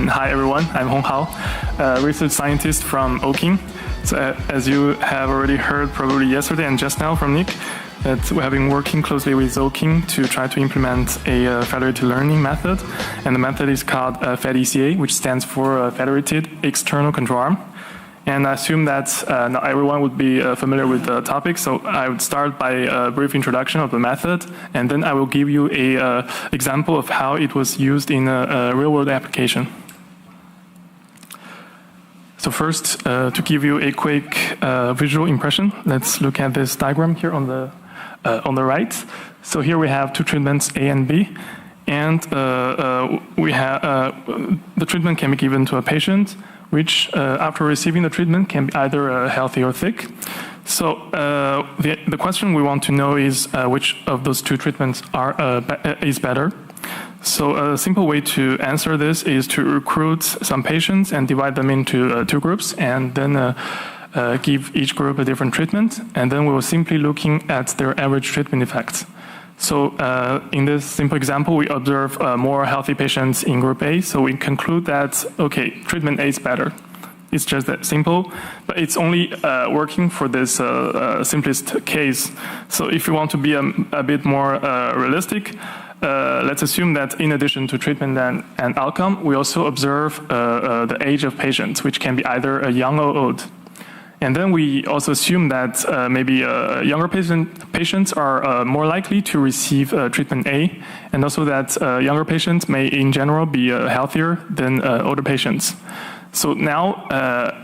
Hi everyone, I'm Honghao, a research scientist from Owkin. So as you have already heard probably yesterday and just now from Nick, that we have been working closely with Owkin to try to implement a federated learning method. And the method is called FedECA, which stands for Federated External Control Arm. And I assume that not everyone would be familiar with the topic, so I would start by a brief introduction of the method, and then I will give you an example of how it was used in a real-world application. So first, to give you a quick visual impression, let's look at this diagram here on the right. So here we have two treatments, A and B, and we have the treatment can be given to a patient, which after receiving the treatment can be either healthy or sick. So the question we want to know is which of those two treatments is better. So a simple way to answer this is to recruit some patients and divide them into two groups, and then give each group a different treatment, and then we will simply looking at their average treatment effects. So in this simple example, we observe more healthy patients in group A, so we conclude that, okay, treatment A is better. It's just that simple, but it's only working for this simplest case. So if you want to be a bit more realistic, let's assume that in addition to treatment and outcome, we also observe the age of patients, which can be either young or old. And then we also assume that maybe younger patients are more likely to receive treatment A, and also that younger patients may in general be healthier than older patients. So now,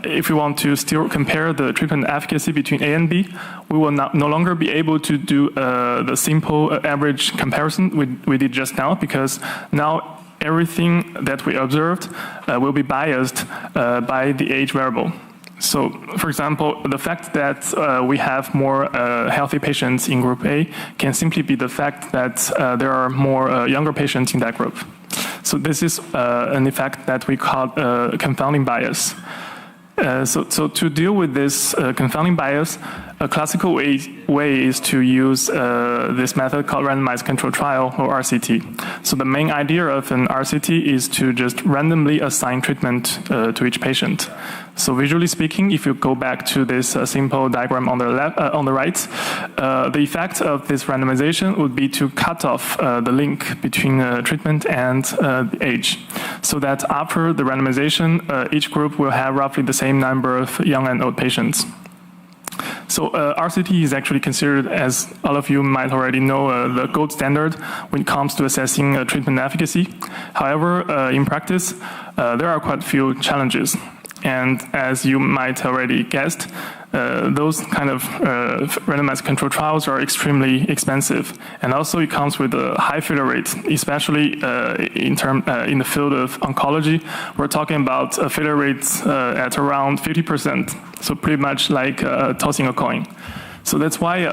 if we want to still compare the treatment efficacy between A and B, we will no longer be able to do the simple average comparison we did just now, because now everything that we observed will be biased by the age variable. So, for example, the fact that we have more healthy patients in group A can simply be the fact that there are more younger patients in that group. So this is an effect that we call confounding bias. So to deal with this confounding bias, a classical way is to use this method called randomized control trial, or RCT. So the main idea of an RCT is to just randomly assign treatment to each patient. So visually speaking, if you go back to this simple diagram on the left, on the right, the effect of this randomization would be to cut off the link between treatment and the age, so that after the randomization, each group will have roughly the same number of young and old patients. So RCT is actually considered, as all of you might already know, the gold standard when it comes to assessing treatment efficacy. However, in practice, there are quite a few challenges. And as you might already guessed, those kind of randomized control trials are extremely expensive, and also it comes with a high failure rate, especially in the field of oncology. We're talking about a failure rate at around 50%, so pretty much like tossing a coin. So that's why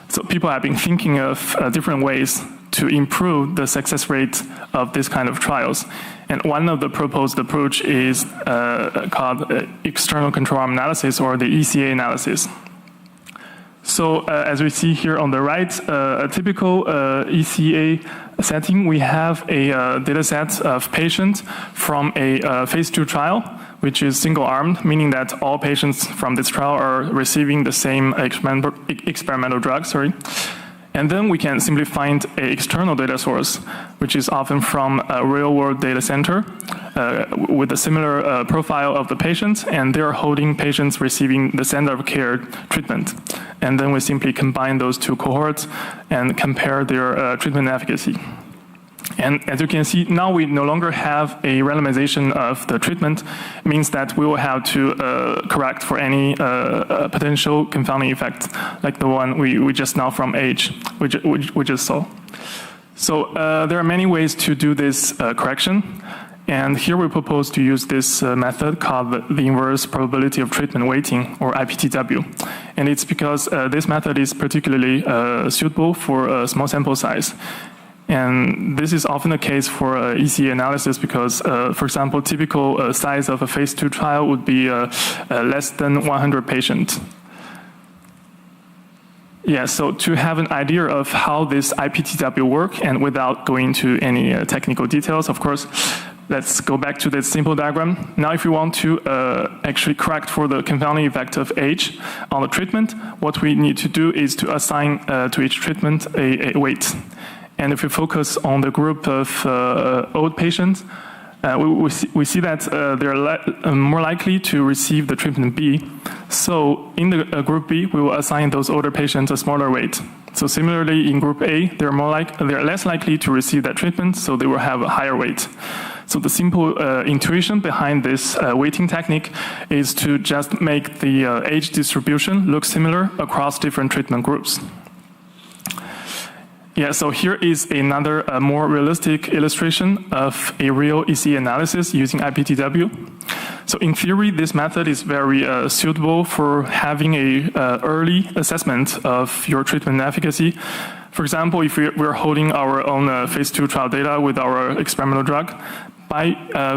so people have been thinking of different ways to improve the success rate of this kind of trials. And one of the proposed approach is called external control arm analysis, or the ECA analysis. So as we see here on the right, a typical ECA setting, we have a data set of patients from a phase 2 trial, which is single-armed, meaning that all patients from this trial are receiving the same experimental drug. And then we can simply find an external data source, which is often from a real-world data center with a similar profile of the patients, and they're holding patients receiving the standard of care treatment. And then we simply combine those two cohorts and compare their treatment efficacy. And as you can see, now we no longer have a randomization of the treatment. It means that we will have to correct for any potential confounding effect, like the one we just now from age, we just saw. So there are many ways to do this correction. And here we propose to use this method called the inverse probability of treatment weighting, or IPTW. And it's because this method is particularly suitable for a small sample size. And this is often the case for ECA analysis because, for example, typical size of a phase 2 trial would be less than 100 patients. Yeah, so to have an idea of how this IPTW work, and without going into any technical details, of course, Let's go back to this simple diagram. Now, if we want to actually correct for the confounding effect of age on the treatment, what we need to do is to assign to each treatment a weight. And if we focus on the group of old patients, we see that they're more likely to receive the treatment B. So in the group B, we will assign those older patients a smaller weight. So similarly, in group A, they're less likely to receive that treatment, so they will have a higher weight. So the simple intuition behind this weighting technique is to just make the age distribution look similar across different treatment groups. Yeah, so here is another more realistic illustration of a real EC analysis using IPTW. So in theory, this method is very suitable for having a early assessment of your treatment efficacy. For example, if we're holding our own phase 2 trial data with our experimental drug, by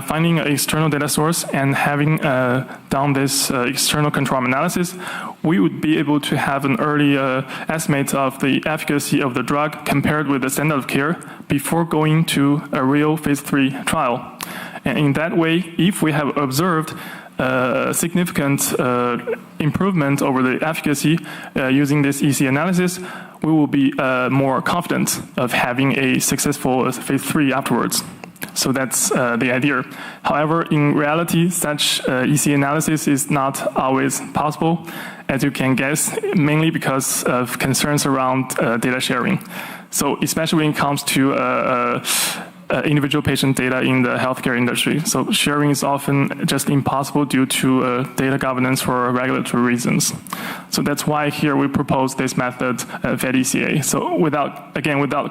finding an external data source and having done this external control analysis, we would be able to have an early estimate of the efficacy of the drug compared with the standard of care before going to a real phase 3 trial. And in that way, if we have observed significant improvement over the efficacy using this EC analysis, we will be more confident of having a successful phase 3 afterwards. So that's the idea. However, in reality, such EC analysis is not always possible, as you can guess, mainly because of concerns around data sharing. So especially when it comes to individual patient data in the healthcare industry. So sharing is often just impossible due to data governance for regulatory reasons. So that's why here we propose this method, FedECA. So without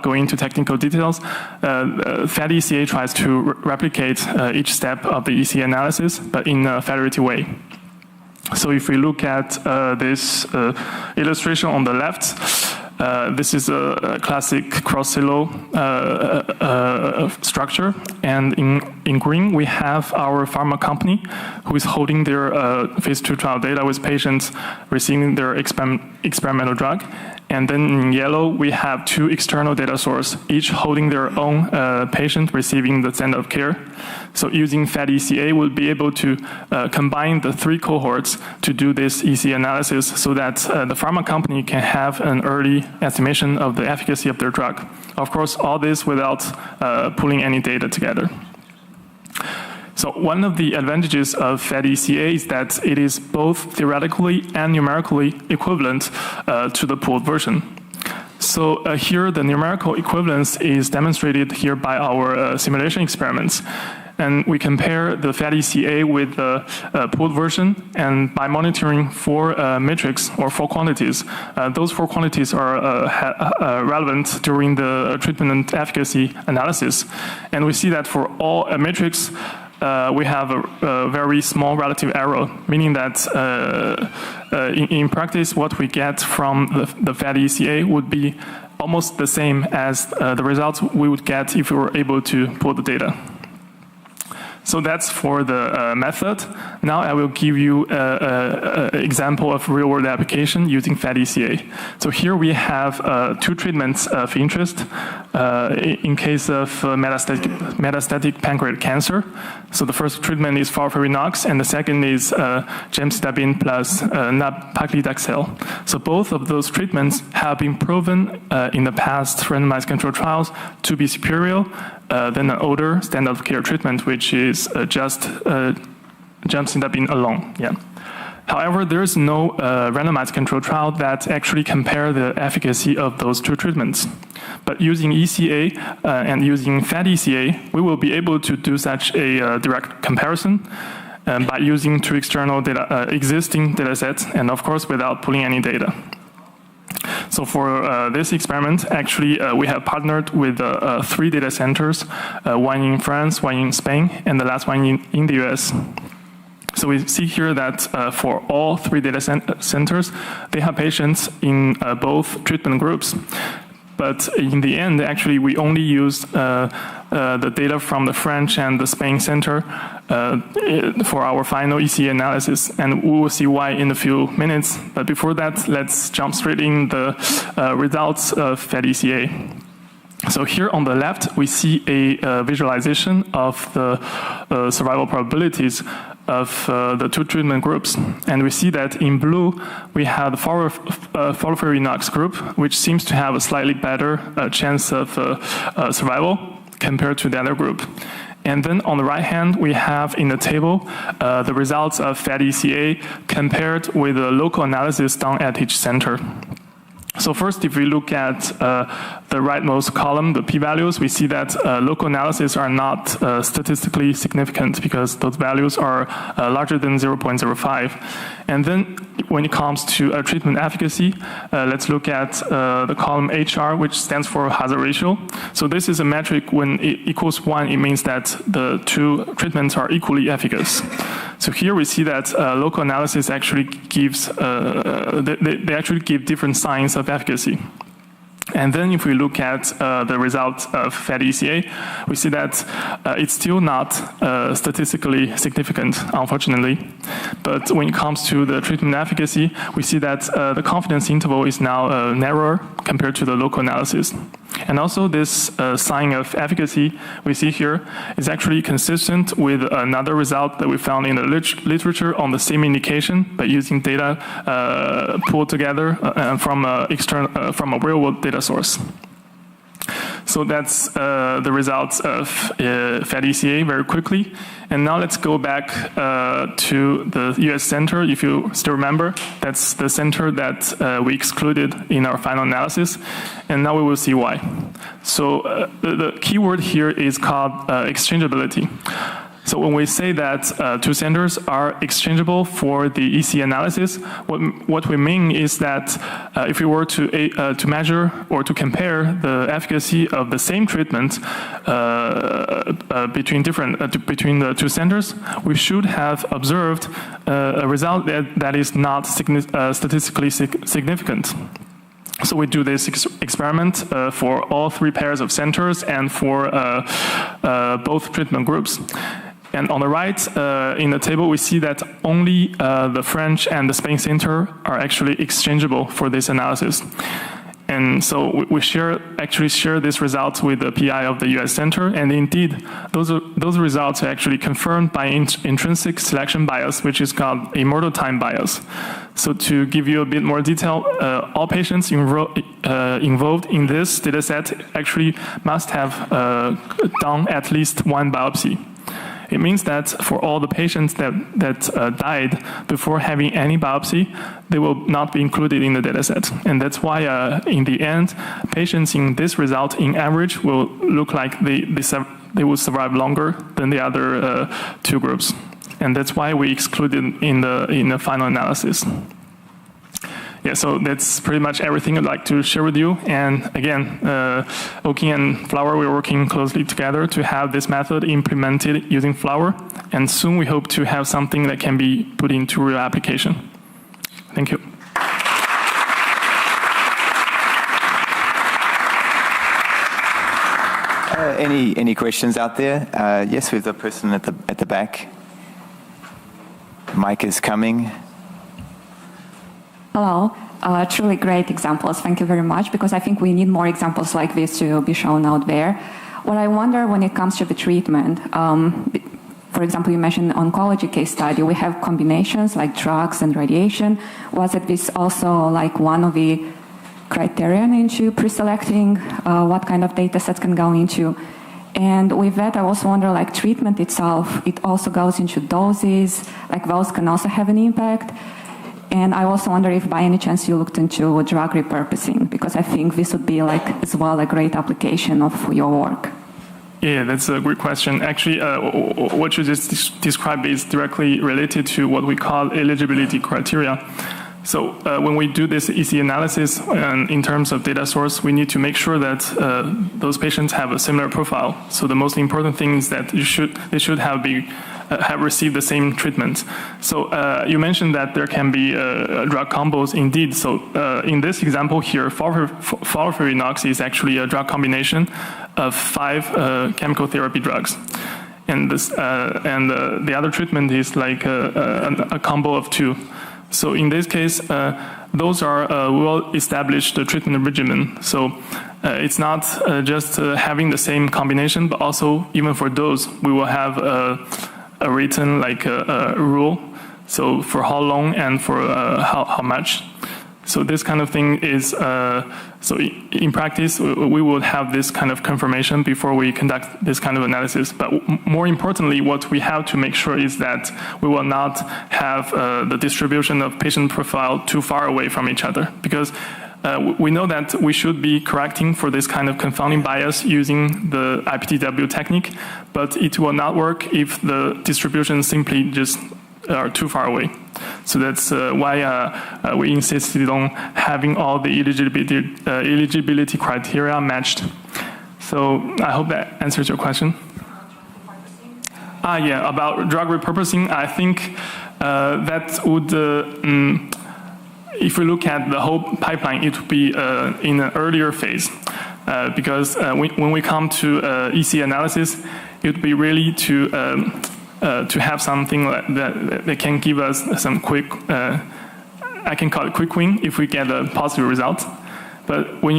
going into technical details, FedECA tries to replicate each step of the EC analysis, but in a federated way. So if we look at this illustration on the left, this is a classic cross-silo structure, and in green we have our pharma company who is holding their phase 2 trial data with patients receiving their experimental drug, and then in yellow we have two external data sources, each holding their own patient receiving the standard of care. So using FedECA, we'll be able to combine the three cohorts to do this EC analysis so that the pharma company can have an early estimation of the efficacy of their drug. Of course, all this without pulling any data together. So one of the advantages of FedECA is that it is both theoretically and numerically equivalent to the pooled version. So here the numerical equivalence is demonstrated here by our simulation experiments. And we compare the FedECA with the pooled version, and by monitoring 4 metrics or 4 quantities, those 4 quantities are relevant during the treatment efficacy analysis. And we see that for all metrics, we have a very small relative error, meaning that in practice, what we get from the FedECA would be almost the same as the results we would get if we were able to pull the data. So that's for the method. Now I will give you an example of real-world application using FedECA. So here we have 2 treatments of interest in case of metastatic pancreatic cancer. So the first treatment is FOLFIRINOX, and the second is gemcitabine plus nab-paclitaxel. So both of those treatments have been proven in the past randomized controlled trials to be superior than an older standard of care treatment, which is just gemcitabine alone. Yeah. However, there is no randomized controlled trial that actually compare the efficacy of those 2 treatments. But using ECA and using FedECA, we will be able to do such a direct comparison by using 2 external data, existing data sets, and of course without pulling any data. So for this experiment, actually, we have partnered with 3 data centers, one in France, one in Spain, and the last one in the US. So we see here that for all 3 data centers, they have patients in both treatment groups. But in the end, actually, we only used the data from the French and the Spain center for our final EC analysis, and we will see why in a few minutes. But before that, let's jump straight in the results of FedECA. So here on the left, we see a visualization of the survival probabilities of the two treatment groups. And we see that in blue, we have the FOLFIRINOX group, which seems to have a slightly better chance of survival compared to the other group. And then on the right hand, we have in the table the results of FedECA compared with the local analysis done at each center. So first, if we look at the rightmost column, the p-values, we see that local analyses are not statistically significant because those values are larger than 0.05. And then when it comes to treatment efficacy, let's look at the column HR, which stands for hazard ratio. So this is a metric when it equals 1, it means that the two treatments are equally efficacious. So here we see that local analysis actually gives, they actually give different signs of efficacy. And then if we look at the results of FedECA, we see that it's still not statistically significant, unfortunately. But when it comes to the treatment efficacy, we see that the confidence interval is now narrower compared to the local analysis. And also this sign of efficacy we see here is actually consistent with another result that we found in the literature on the same indication, but using data pulled together from a real-world data source. So that's the results of FedECA very quickly. And now let's go back to the US center. If you still remember, that's the center that we excluded in our final analysis. And now we will see why. So the keyword here is called exchangeability. So when we say that two centers are exchangeable for the EC analysis, what we mean is that if we were to measure or to compare the efficacy of the same treatment between the two centers, we should have observed a result that is not statistically significant. So we do this experiment for all 3 pairs of centers and for both treatment groups. And on the right, in the table, we see that only the French and the Spain center are actually exchangeable for this analysis. And so we actually share this results with the PI of the US center, and indeed, those results are actually confirmed by intrinsic selection bias, which is called immortal time bias. So to give you a bit more detail, all patients involved in this data set actually must have done at least 1 biopsy. It means that for all the patients that died before having any biopsy, they will not be included in the dataset. And that's why, in the end, patients in this result, in average, will look like they will survive longer than the other 2 groups. And that's why we excluded in the final analysis. Yeah, so that's pretty much everything I'd like to share with you. And again, Owkin and Flower, we're working closely together to have this method implemented using Flower. And soon we hope to have something that can be put into real application. Thank you. Any questions out there? Yes, we have the person at the back. Mic is coming. Hello. Truly great examples. Thank you very much, because I think we need more examples like this to be shown out there. What I wonder when it comes to the treatment, for example, you mentioned oncology case study, we have combinations like drugs and radiation. Was it this also like one of the criterion into pre-selecting what kind of data sets can go into? And with that, I also wonder, like treatment itself, it also goes into doses, like those can also have an impact. And I also wonder if by any chance you looked into drug repurposing, because I think this would be like as well a great application of your work. Yeah, that's a great question. Actually, what you just described is directly related to what we call eligibility criteria. So when we do this EC analysis in terms of data source, we need to make sure that those patients have a similar profile. So the most important thing is that they should have received the same treatment. So you mentioned that there can be drug combos indeed. So in this example here, FOLFIRINOX is actually a drug combination of 5 chemical therapy drugs. And the other treatment is like a combo of 2. So in this case, those are well-established treatment regimen. So it's not just having the same combination, but also even for those, we will have a written like a rule. So for how long and for how much. So this kind of thing is, so in practice, we would have this kind of confirmation before we conduct this kind of analysis. But more importantly, what we have to make sure is that we will not have the distribution of patient profile too far away from each other. Because we know that we should be correcting for this kind of confounding bias using the IPTW technique, but it will not work if the distribution simply just are too far away. So that's why we insisted on having all the eligibility criteria matched. So I hope that answers your question. Yeah, about drug repurposing, I think that would, if we look at the whole pipeline, it would be in an earlier phase. Because when we come to EC analysis, it would be really to have something that can give us some quick, I can call it quick win if we get a positive result. But when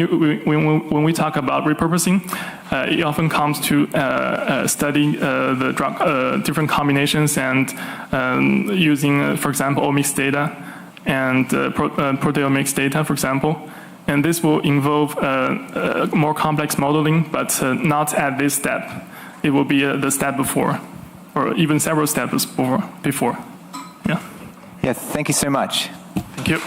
we talk about repurposing, it often comes to study the drug, different combinations and using, for example, omics data and proteomics data, for example. And this will involve more complex modeling, but not at this step. It will be the step before, or even several steps before. Yeah. Yes, thank you so much. Thank you.